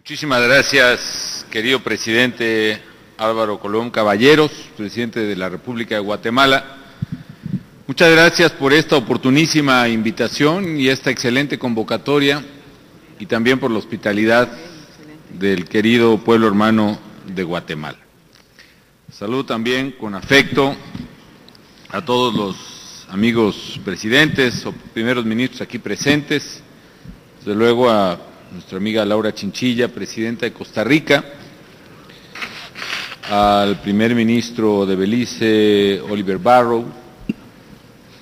Muchísimas gracias, querido presidente Álvaro Colón Caballeros, presidente de la República de Guatemala. Muchas gracias por esta oportunísima invitación y esta excelente convocatoria, y también por la hospitalidad del querido pueblo hermano de Guatemala. Saludo también con afecto a todos los amigos presidentes o primeros ministros aquí presentes, desde luego a nuestra amiga Laura Chinchilla, presidenta de Costa Rica, al primer ministro de Belice, Oliver Barrow,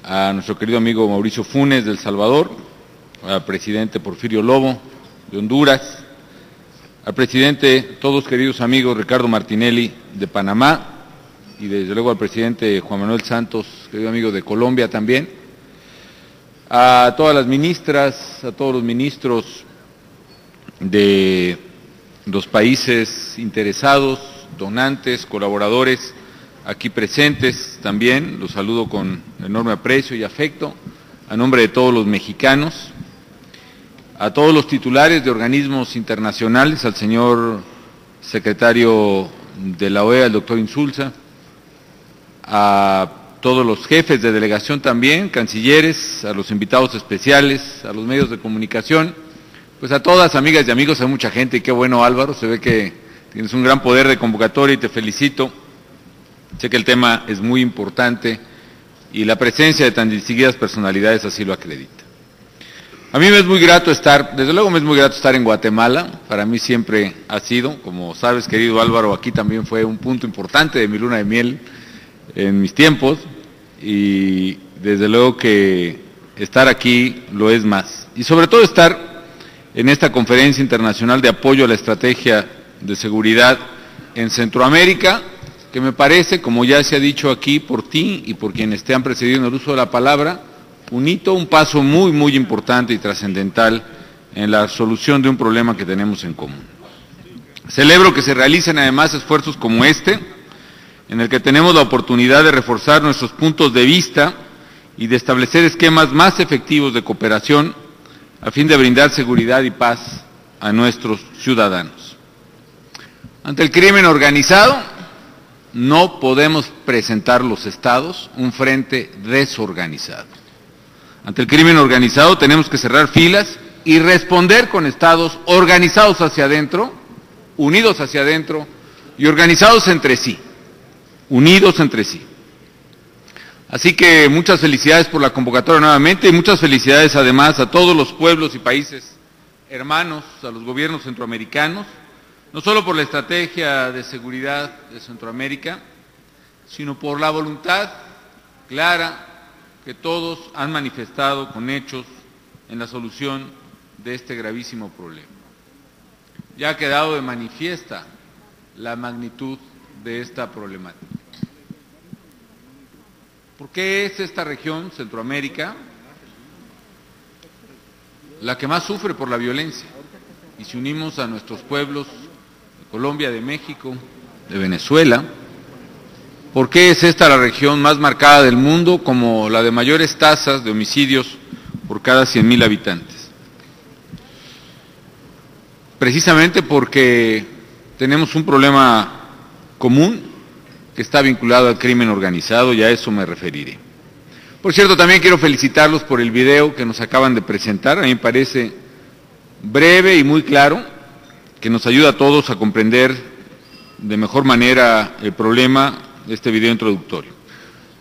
a nuestro querido amigo Mauricio Funes de El Salvador, al presidente Porfirio Lobo de Honduras, al presidente, todos queridos amigos, Ricardo Martinelli de Panamá, y desde luego al presidente Juan Manuel Santos, querido amigo de Colombia también, a todas las ministras, a todos los ministros de los países interesados, donantes, colaboradores aquí presentes también, los saludo con enorme aprecio y afecto, a nombre de todos los mexicanos, a todos los titulares de organismos internacionales, al señor secretario de la OEA, el doctor Insulza, a todos los jefes de delegación también, cancilleres, a los invitados especiales, a los medios de comunicación, pues a todas, amigas y amigos, hay mucha gente, y qué bueno, Álvaro, se ve que tienes un gran poder de convocatoria y te felicito. Sé que el tema es muy importante y la presencia de tan distinguidas personalidades así lo acredita. A mí me es muy grato estar, desde luego me es muy grato estar en Guatemala, para mí siempre ha sido, como sabes, querido Álvaro, aquí también fue un punto importante de mi luna de miel en mis tiempos, y desde luego que estar aquí lo es más. Y sobre todo estar en esta conferencia internacional de apoyo a la estrategia de seguridad en Centroamérica, que me parece, como ya se ha dicho aquí por ti y por quienes te han precedido en el uso de la palabra, un hito, un paso muy, muy importante y trascendental en la solución de un problema que tenemos en común. Celebro que se realicen además esfuerzos como este, en el que tenemos la oportunidad de reforzar nuestros puntos de vista y de establecer esquemas más efectivos de cooperación a fin de brindar seguridad y paz a nuestros ciudadanos. Ante el crimen organizado, no podemos presentar los estados un frente desorganizado. Ante el crimen organizado tenemos que cerrar filas y responder con estados organizados hacia adentro, unidos hacia adentro y organizados entre sí, unidos entre sí. Así que muchas felicidades por la convocatoria nuevamente y muchas felicidades además a todos los pueblos y países hermanos, a los gobiernos centroamericanos, no solo por la estrategia de seguridad de Centroamérica, sino por la voluntad clara que todos han manifestado con hechos en la solución de este gravísimo problema. Ya ha quedado de manifiesta la magnitud de esta problemática. ¿Por qué es esta región, Centroamérica, la que más sufre por la violencia? Y si unimos a nuestros pueblos de Colombia, de México, de Venezuela, ¿por qué es esta la región más marcada del mundo como la de mayores tasas de homicidios por cada 100,000 habitantes? Precisamente porque tenemos un problema común que está vinculado al crimen organizado, y a eso me referiré. Por cierto, también quiero felicitarlos por el video que nos acaban de presentar. A mí me parece breve y muy claro, que nos ayuda a todos a comprender de mejor manera el problema de este video introductorio.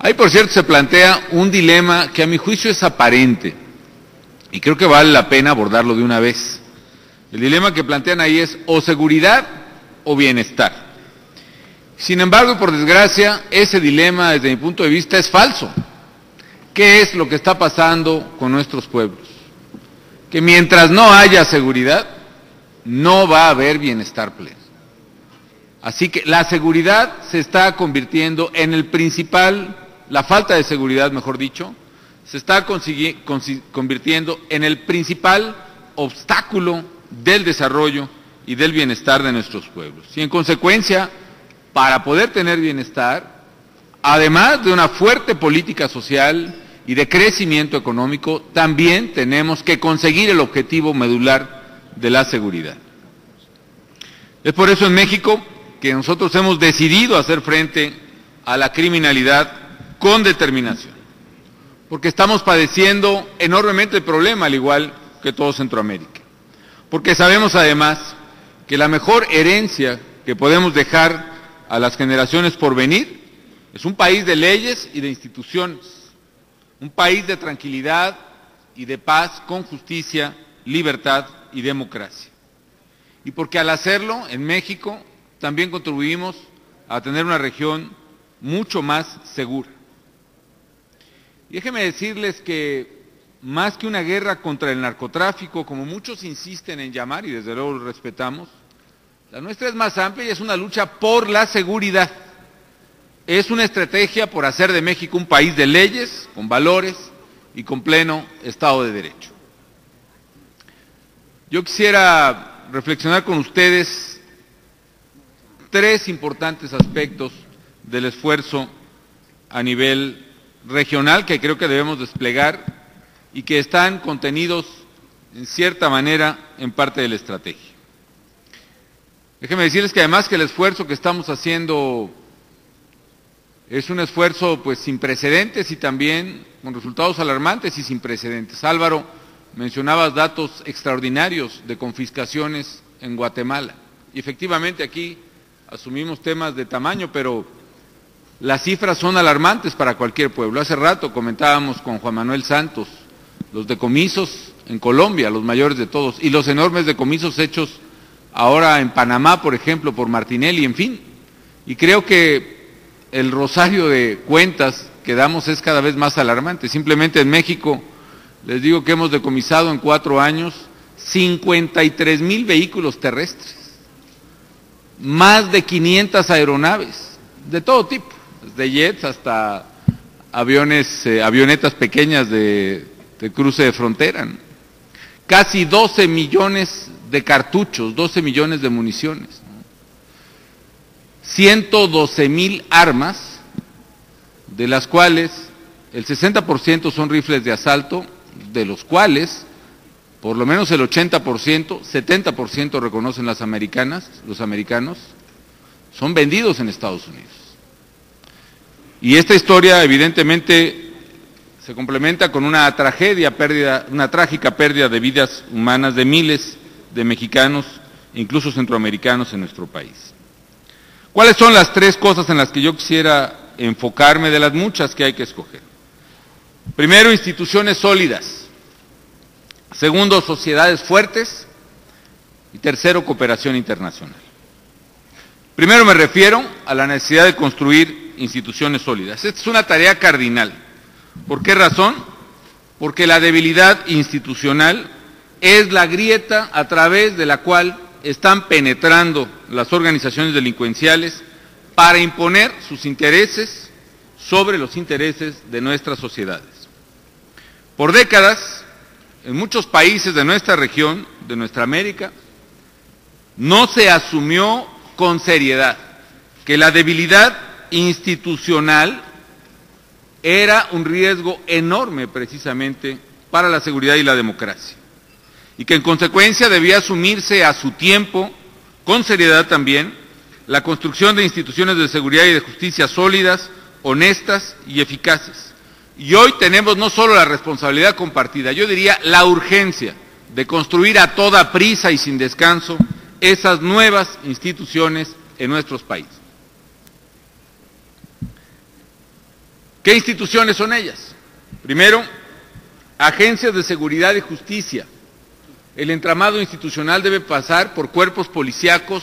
Ahí, por cierto, se plantea un dilema que a mi juicio es aparente, y creo que vale la pena abordarlo de una vez. El dilema que plantean ahí es o seguridad o bienestar. Sin embargo, por desgracia, ese dilema, desde mi punto de vista, es falso. ¿Qué es lo que está pasando con nuestros pueblos? Que mientras no haya seguridad, no va a haber bienestar pleno. Así que la seguridad se está convirtiendo en el principal, la falta de seguridad, mejor dicho, se está convirtiendo en el principal obstáculo del desarrollo y del bienestar de nuestros pueblos. Y en consecuencia, para poder tener bienestar, además de una fuerte política social y de crecimiento económico, también tenemos que conseguir el objetivo medular de la seguridad. Es por eso en México que nosotros hemos decidido hacer frente a la criminalidad con determinación, porque estamos padeciendo enormemente el problema, al igual que todo Centroamérica, porque sabemos además que la mejor herencia que podemos dejar a las generaciones por venir es un país de leyes y de instituciones, un país de tranquilidad y de paz con justicia, libertad y democracia. Y porque al hacerlo, en México, también contribuimos a tener una región mucho más segura. Y déjenme decirles que más que una guerra contra el narcotráfico, como muchos insisten en llamar, y desde luego lo respetamos, la nuestra es más amplia y es una lucha por la seguridad. Es una estrategia por hacer de México un país de leyes, con valores y con pleno Estado de Derecho. Yo quisiera reflexionar con ustedes tres importantes aspectos del esfuerzo a nivel regional que creo que debemos desplegar y que están contenidos en cierta manera en parte de la estrategia. Déjenme decirles que además que el esfuerzo que estamos haciendo es un esfuerzo pues sin precedentes y también con resultados alarmantes y sin precedentes. Álvaro, mencionabas datos extraordinarios de confiscaciones en Guatemala y efectivamente aquí asumimos temas de tamaño, pero las cifras son alarmantes para cualquier pueblo. Hace rato comentábamos con Juan Manuel Santos los decomisos en Colombia, los mayores de todos, y los enormes decomisos hechos ahora en Panamá, por ejemplo, por Martinelli, en fin. Y creo que el rosario de cuentas que damos es cada vez más alarmante. Simplemente en México, les digo que hemos decomisado en 4 años 53,000 vehículos terrestres, más de 500 aeronaves, de todo tipo, desde jets hasta avionetas pequeñas de cruce de frontera, ¿no? Casi 12 millones de cartuchos, 12 millones de municiones, ¿no? 112,000 armas, de las cuales el 60% son rifles de asalto, de los cuales por lo menos el 80%, 70% reconocen los americanos, son vendidos en Estados Unidos. Y esta historia evidentemente se complementa con una trágica pérdida de vidas humanas de miles de mexicanos, incluso centroamericanos en nuestro país. ¿Cuáles son las 3 cosas en las que yo quisiera enfocarme de las muchas que hay que escoger? Primero, instituciones sólidas. Segundo, sociedades fuertes. Y tercero, cooperación internacional. Primero me refiero a la necesidad de construir instituciones sólidas. Esta es una tarea cardinal. ¿Por qué razón? Porque la debilidad institucional es la grieta a través de la cual están penetrando las organizaciones delincuenciales para imponer sus intereses sobre los intereses de nuestras sociedades. Por décadas, en muchos países de nuestra región, de nuestra América, no se asumió con seriedad que la debilidad institucional era un riesgo enorme precisamente para la seguridad y la democracia, y que en consecuencia debía asumirse a su tiempo, con seriedad también, la construcción de instituciones de seguridad y de justicia sólidas, honestas y eficaces. Y hoy tenemos no solo la responsabilidad compartida, yo diría la urgencia de construir a toda prisa y sin descanso esas nuevas instituciones en nuestros países. ¿Qué instituciones son ellas? Primero, agencias de seguridad y justicia. El entramado institucional debe pasar por cuerpos policíacos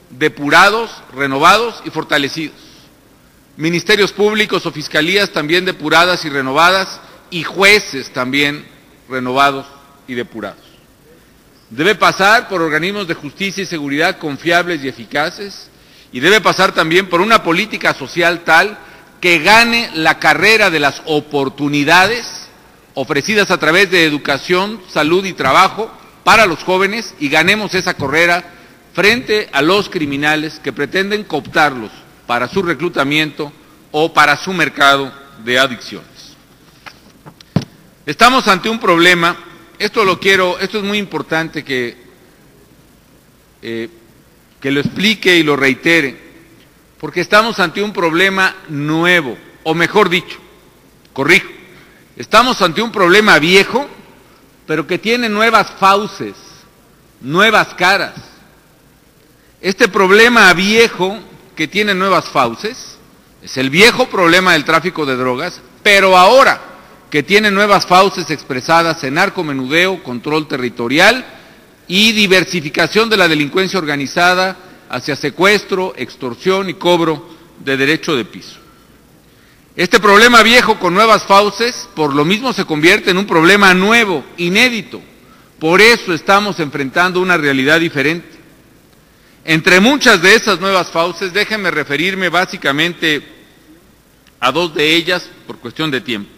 depurados, renovados y fortalecidos. Ministerios públicos o fiscalías también depuradas y renovadas, y jueces también renovados y depurados. Debe pasar por organismos de justicia y seguridad confiables y eficaces, y debe pasar también por una política social tal que gane la carrera de las oportunidades ofrecidas a través de educación, salud y trabajo para los jóvenes, y ganemos esa carrera frente a los criminales que pretenden cooptarlos para su reclutamiento o para su mercado de adicciones. Estamos ante un problema, esto es muy importante que que lo explique y lo reitere, porque estamos ante un problema nuevo, o mejor dicho, corrijo, estamos ante un problema viejo, pero que tiene nuevas fauces, nuevas caras. Este problema viejo que tiene nuevas fauces es el viejo problema del tráfico de drogas, pero ahora que tiene nuevas fauces expresadas en narcomenudeo, control territorial y diversificación de la delincuencia organizada hacia secuestro, extorsión y cobro de derecho de piso. Este problema viejo con nuevas fauces, por lo mismo se convierte en un problema nuevo, inédito. Por eso estamos enfrentando una realidad diferente. Entre muchas de esas nuevas fauces, déjenme referirme básicamente a dos de ellas por cuestión de tiempo.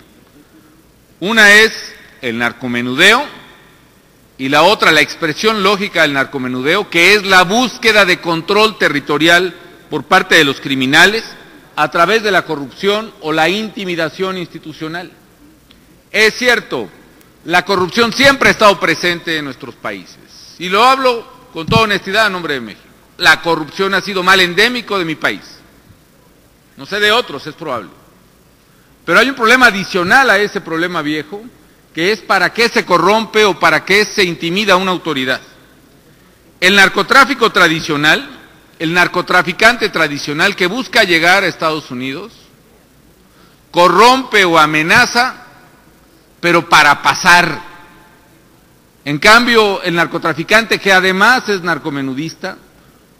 Una es el narcomenudeo y la otra la expresión lógica del narcomenudeo, que es la búsqueda de control territorial por parte de los criminales a través de la corrupción o la intimidación institucional. Es cierto, la corrupción siempre ha estado presente en nuestros países, y lo hablo con toda honestidad a nombre de México. La corrupción ha sido mal endémico de mi país. No sé de otros, es probable. Pero hay un problema adicional a ese problema viejo, que es para qué se corrompe o para qué se intimida a una autoridad. El narcotráfico tradicional, el narcotraficante tradicional que busca llegar a Estados Unidos, corrompe o amenaza, pero para pasar. En cambio, el narcotraficante, que además es narcomenudista,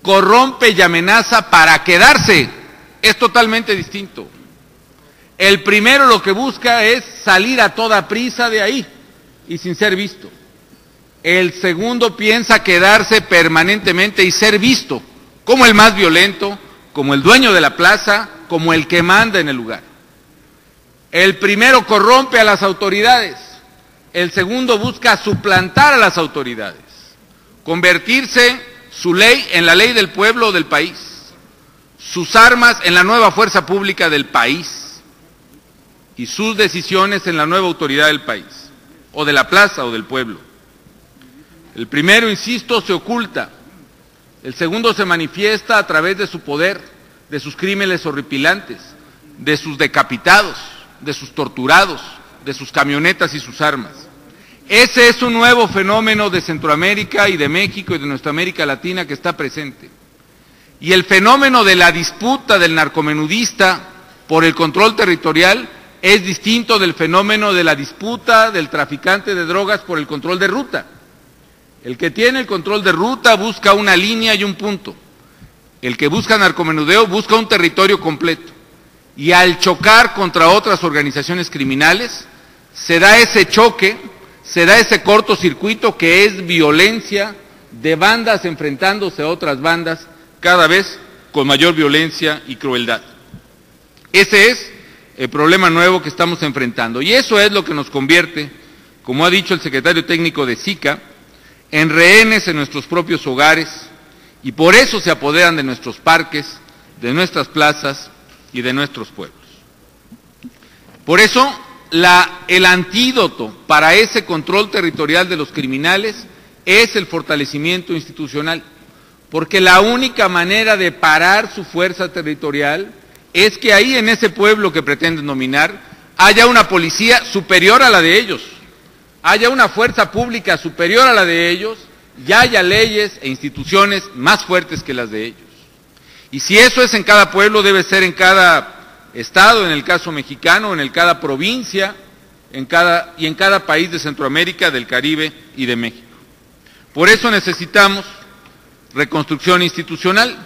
corrompe y amenaza para quedarse. Es totalmente distinto. El primero lo que busca es salir a toda prisa de ahí y sin ser visto. El segundo piensa quedarse permanentemente y ser visto como el más violento, como el dueño de la plaza, como el que manda en el lugar. El primero corrompe a las autoridades, el segundo busca suplantar a las autoridades, convertirse su ley en la ley del pueblo o del país, sus armas en la nueva fuerza pública del país y sus decisiones en la nueva autoridad del país, o de la plaza o del pueblo. El primero, insisto, se oculta, el segundo se manifiesta a través de su poder, de sus crímenes horripilantes, de sus decapitados, de sus torturados, de sus camionetas y sus armas. Ese es un nuevo fenómeno de Centroamérica y de México y de nuestra América Latina que está presente. Y el fenómeno de la disputa del narcomenudista por el control territorial es distinto del fenómeno de la disputa del traficante de drogas por el control de ruta. El que tiene el control de ruta busca una línea y un punto. El que busca narcomenudeo busca un territorio completo. Y al chocar contra otras organizaciones criminales, se da ese choque, se da ese cortocircuito que es violencia de bandas enfrentándose a otras bandas, cada vez con mayor violencia y crueldad. Ese es el problema nuevo que estamos enfrentando. Y eso es lo que nos convierte, como ha dicho el secretario técnico de SICA, en rehenes en nuestros propios hogares, y por eso se apoderan de nuestros parques, de nuestras plazas y de nuestros pueblos. Por eso, el antídoto para ese control territorial de los criminales es el fortalecimiento institucional, porque la única manera de parar su fuerza territorial es que ahí en ese pueblo que pretenden dominar haya una policía superior a la de ellos, haya una fuerza pública superior a la de ellos y haya leyes e instituciones más fuertes que las de ellos. Y si eso es en cada pueblo, debe ser en cada estado, en el caso mexicano, en cada provincia, en cada país de Centroamérica, del Caribe y de México. Por eso necesitamos reconstrucción institucional.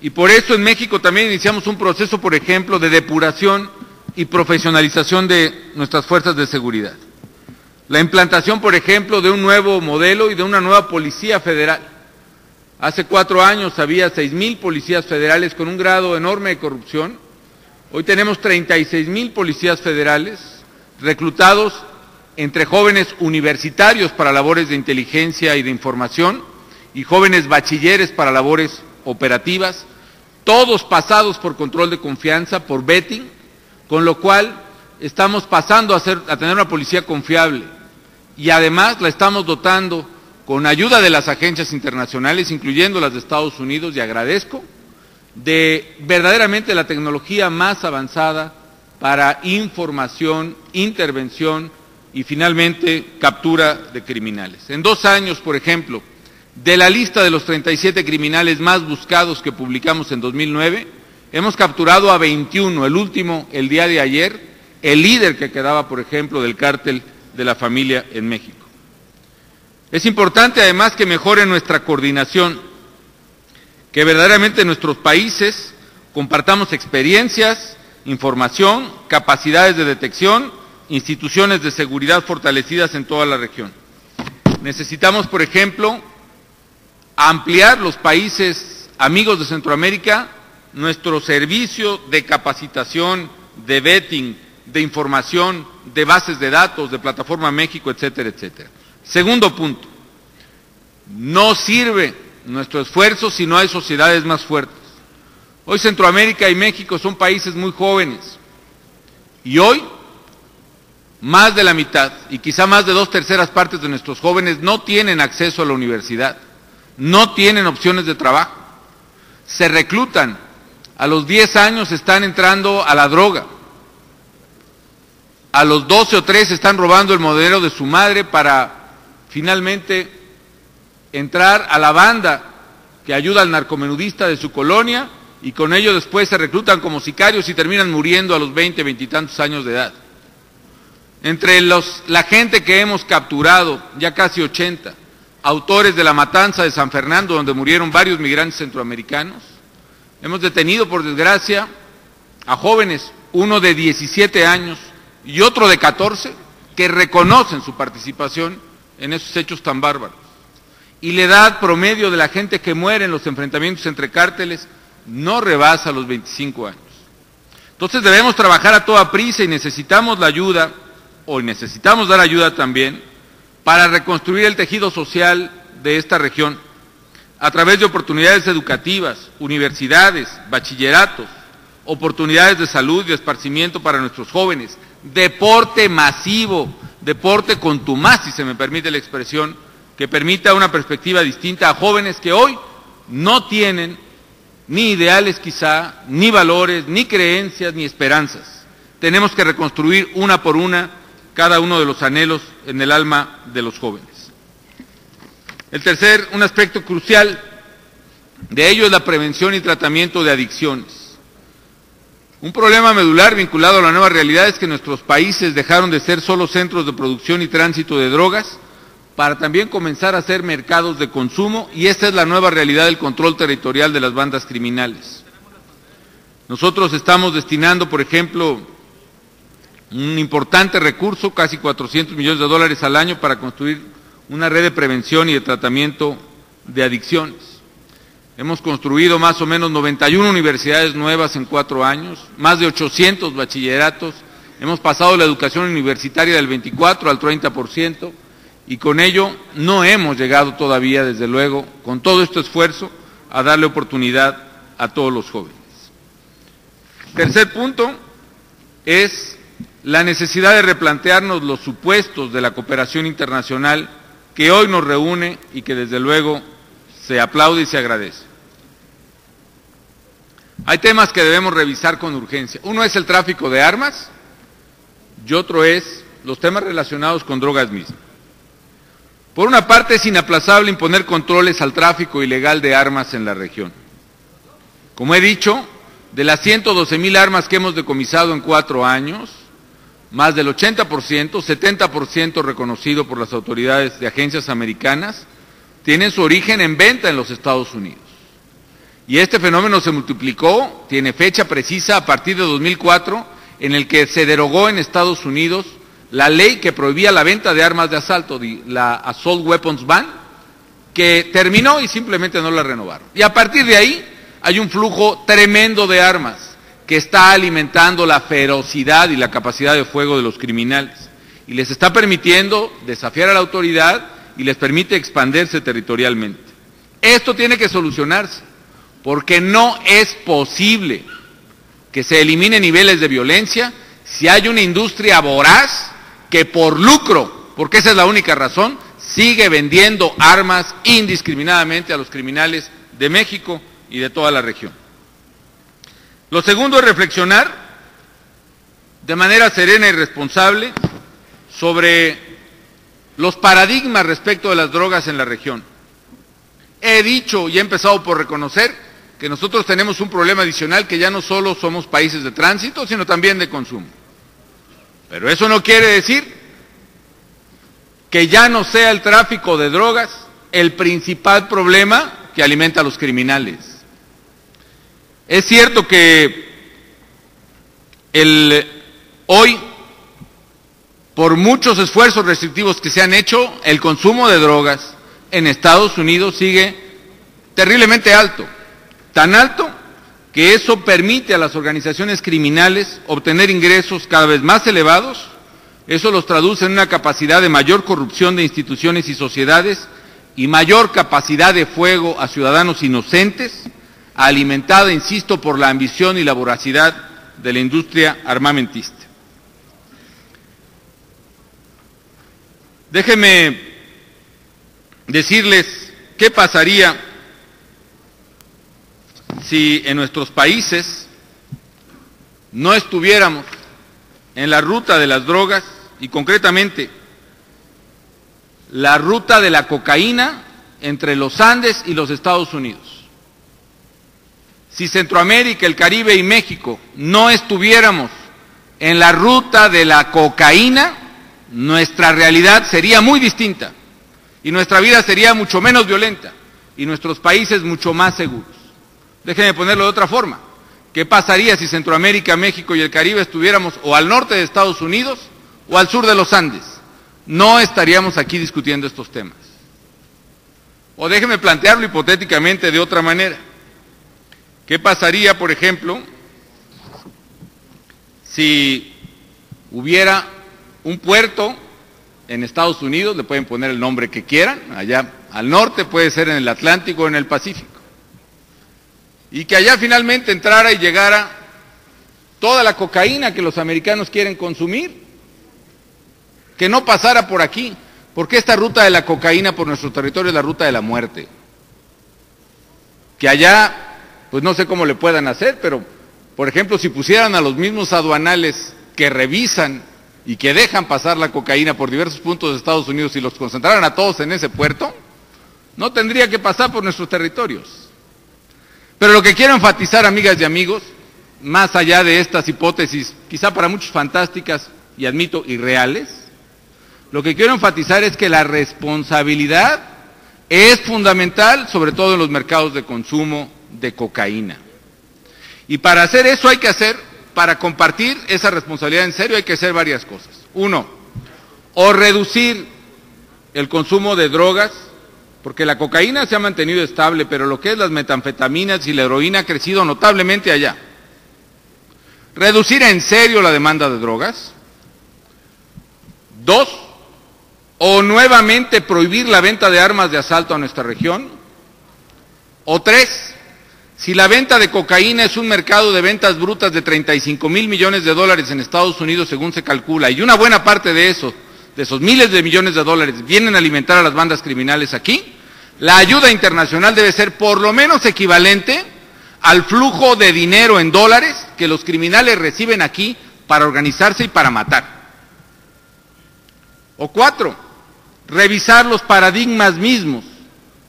Y por eso en México también iniciamos un proceso, por ejemplo, de depuración y profesionalización de nuestras fuerzas de seguridad. La implantación, por ejemplo, de un nuevo modelo y de una nueva policía federal. Hace 4 años había 6,000 policías federales con un grado enorme de corrupción. Hoy tenemos 36,000 policías federales reclutados entre jóvenes universitarios para labores de inteligencia y de información y jóvenes bachilleres para labores operativas, todos pasados por control de confianza, por vetting, con lo cual estamos pasando a tener una policía confiable y además la estamos dotando con ayuda de las agencias internacionales, incluyendo las de Estados Unidos, y agradezco, de verdaderamente la tecnología más avanzada para información, intervención y finalmente captura de criminales. En 2 años, por ejemplo, de la lista de los 37 criminales más buscados que publicamos en 2009, hemos capturado a 21, el último el día de ayer, el líder que quedaba, por ejemplo, del cártel de la familia en México. Es importante además que mejore nuestra coordinación, que verdaderamente nuestros países compartamos experiencias, información, capacidades de detección, instituciones de seguridad fortalecidas en toda la región. Necesitamos, por ejemplo, ampliar los países amigos de Centroamérica nuestro servicio de capacitación, de vetting, de información, de bases de datos, de Plataforma México, etcétera, etcétera. Segundo punto, no sirve nuestro esfuerzo si no hay sociedades más fuertes. Hoy Centroamérica y México son países muy jóvenes y hoy más de la mitad y quizá más de 2/3 partes de nuestros jóvenes no tienen acceso a la universidad, no tienen opciones de trabajo, se reclutan, a los 10 años están entrando a la droga, a los 12 o 13 están robando el modelo de su madre para finalmente entrar a la banda que ayuda al narcomenudista de su colonia y con ello después se reclutan como sicarios y terminan muriendo a los 20, 20 y tantos años de edad. Entre la gente que hemos capturado, ya casi 80, autores de la matanza de San Fernando, donde murieron varios migrantes centroamericanos, hemos detenido, por desgracia, a jóvenes, uno de 17 años y otro de 14, que reconocen su participación en esos hechos tan bárbaros. Y la edad promedio de la gente que muere en los enfrentamientos entre cárteles no rebasa los 25 años. Entonces debemos trabajar a toda prisa y necesitamos la ayuda, o necesitamos dar ayuda también, para reconstruir el tejido social de esta región, a través de oportunidades educativas, universidades, bachilleratos, oportunidades de salud y de esparcimiento para nuestros jóvenes, deporte masivo, deporte contumaz, si se me permite la expresión, que permita una perspectiva distinta a jóvenes que hoy no tienen ni ideales quizá, ni valores, ni creencias, ni esperanzas. Tenemos que reconstruir una por una cada uno de los anhelos en el alma de los jóvenes. Un aspecto crucial de ello es la prevención y tratamiento de adicciones. Un problema medular vinculado a la nueva realidad es que nuestros países dejaron de ser solo centros de producción y tránsito de drogas para también comenzar a ser mercados de consumo, y esta es la nueva realidad del control territorial de las bandas criminales. Nosotros estamos destinando, por ejemplo, un importante recurso, casi $400 millones al año, para construir una red de prevención y de tratamiento de adicciones. Hemos construido más o menos 91 universidades nuevas en 4 años, más de 800 bachilleratos, hemos pasado la educación universitaria del 24 al 30%, y con ello no hemos llegado todavía, desde luego, con todo este esfuerzo, a darle oportunidad a todos los jóvenes. Tercer punto es la necesidad de replantearnos los supuestos de la cooperación internacional que hoy nos reúne y que desde luego se aplaude y se agradece. Hay temas que debemos revisar con urgencia. Uno es el tráfico de armas y otro es los temas relacionados con drogas mismas. Por una parte, es inaplazable imponer controles al tráfico ilegal de armas en la región. Como he dicho, de las 112,000 armas que hemos decomisado en 4 años, más del 80%, 70% reconocido por las autoridades de agencias americanas, tienen su origen en venta en los Estados Unidos. Y este fenómeno se multiplicó, tiene fecha precisa, a partir de 2004, en el que se derogó en Estados Unidos la ley que prohibía la venta de armas de asalto, la Assault Weapons Ban, que terminó y simplemente no la renovaron. Y a partir de ahí hay un flujo tremendo de armas que está alimentando la ferocidad y la capacidad de fuego de los criminales, y les está permitiendo desafiar a la autoridad y les permite expandirse territorialmente. Esto tiene que solucionarse, porque no es posible que se eliminen niveles de violencia si hay una industria voraz que por lucro, porque esa es la única razón, sigue vendiendo armas indiscriminadamente a los criminales de México y de toda la región. Lo segundo es reflexionar de manera serena y responsable sobre los paradigmas respecto de las drogas en la región. He dicho y he empezado por reconocer que nosotros tenemos un problema adicional, que ya no solo somos países de tránsito, sino también de consumo. Pero eso no quiere decir que ya no sea el tráfico de drogas el principal problema que alimenta a los criminales. Es cierto que hoy, por muchos esfuerzos restrictivos que se han hecho, el consumo de drogas en Estados Unidos sigue terriblemente alto, tan alto que eso permite a las organizaciones criminales obtener ingresos cada vez más elevados. Eso los traduce en una capacidad de mayor corrupción de instituciones y sociedades y mayor capacidad de fuego a ciudadanos inocentes, alimentada, insisto, por la ambición y la voracidad de la industria armamentista. Déjenme decirles qué pasaría si en nuestros países no estuviéramos en la ruta de las drogas y concretamente la ruta de la cocaína entre los Andes y los Estados Unidos. Si Centroamérica, el Caribe y México no estuviéramos en la ruta de la cocaína, nuestra realidad sería muy distinta y nuestra vida sería mucho menos violenta y nuestros países mucho más seguros. Déjenme ponerlo de otra forma. ¿Qué pasaría si Centroamérica, México y el Caribe estuviéramos o al norte de Estados Unidos o al sur de los Andes? No estaríamos aquí discutiendo estos temas. O déjenme plantearlo hipotéticamente de otra manera. ¿Qué pasaría, por ejemplo, si hubiera un puerto en Estados Unidos, le pueden poner el nombre que quieran, allá al norte, puede ser en el Atlántico o en el Pacífico, y que allá finalmente entrara y llegara toda la cocaína que los americanos quieren consumir, que no pasara por aquí, porque esta ruta de la cocaína por nuestro territorio es la ruta de la muerte, que allá, pues no sé cómo le puedan hacer, pero, por ejemplo, si pusieran a los mismos aduanales que revisan y que dejan pasar la cocaína por diversos puntos de Estados Unidos y los concentraran a todos en ese puerto, no tendría que pasar por nuestros territorios. Pero lo que quiero enfatizar, amigas y amigos, más allá de estas hipótesis, quizá para muchos fantásticas y admito irreales, lo que quiero enfatizar es que la responsabilidad es fundamental, sobre todo en los mercados de consumo de cocaína. Y para hacer eso hay que para compartir esa responsabilidad en serio hay que hacer varias cosas. Uno, o reducir el consumo de drogas, porque la cocaína se ha mantenido estable, pero lo que es las metanfetaminas y la heroína ha crecido notablemente allá. Reducir en serio la demanda de drogas. Dos, o nuevamente prohibir la venta de armas de asalto a nuestra región. O tres, si la venta de cocaína es un mercado de ventas brutas de 35,000 millones de dólares en Estados Unidos, según se calcula, y una buena parte de esos miles de millones de dólares vienen a alimentar a las bandas criminales aquí, la ayuda internacional debe ser por lo menos equivalente al flujo de dinero en dólares que los criminales reciben aquí para organizarse y para matar. O cuatro, revisar los paradigmas mismos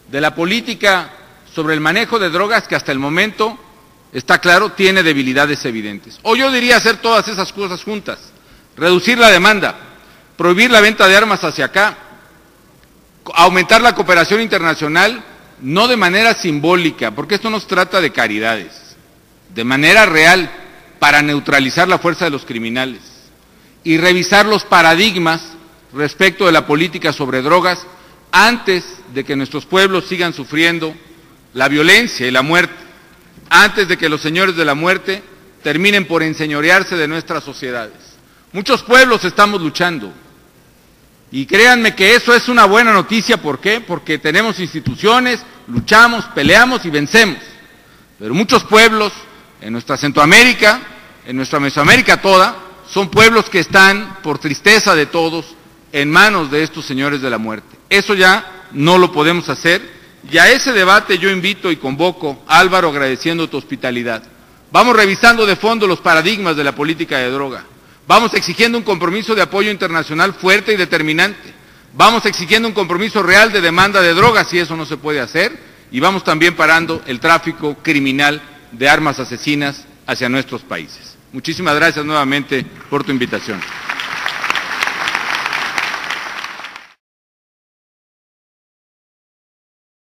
de la política sobre el manejo de drogas que hasta el momento, está claro, tiene debilidades evidentes. O yo diría hacer todas esas cosas juntas, reducir la demanda, prohibir la venta de armas hacia acá, aumentar la cooperación internacional, no de manera simbólica, porque esto no se trata de caridades, de manera real, para neutralizar la fuerza de los criminales, y revisar los paradigmas respecto de la política sobre drogas antes de que nuestros pueblos sigan sufriendo la violencia y la muerte, antes de que los señores de la muerte terminen por enseñorearse de nuestras sociedades. Muchos pueblos estamos luchando, y créanme que eso es una buena noticia. ¿Por qué? Porque tenemos instituciones, luchamos, peleamos y vencemos. Pero muchos pueblos en nuestra Centroamérica, en nuestra Mesoamérica toda, son pueblos que están, por tristeza de todos, en manos de estos señores de la muerte. Eso ya no lo podemos hacer, y a ese debate yo invito y convoco a Álvaro, agradeciendo tu hospitalidad. Vamos revisando de fondo los paradigmas de la política de droga. Vamos exigiendo un compromiso de apoyo internacional fuerte y determinante. Vamos exigiendo un compromiso real de demanda de drogas, si eso no se puede hacer, y vamos también parando el tráfico criminal de armas asesinas hacia nuestros países. Muchísimas gracias nuevamente por tu invitación.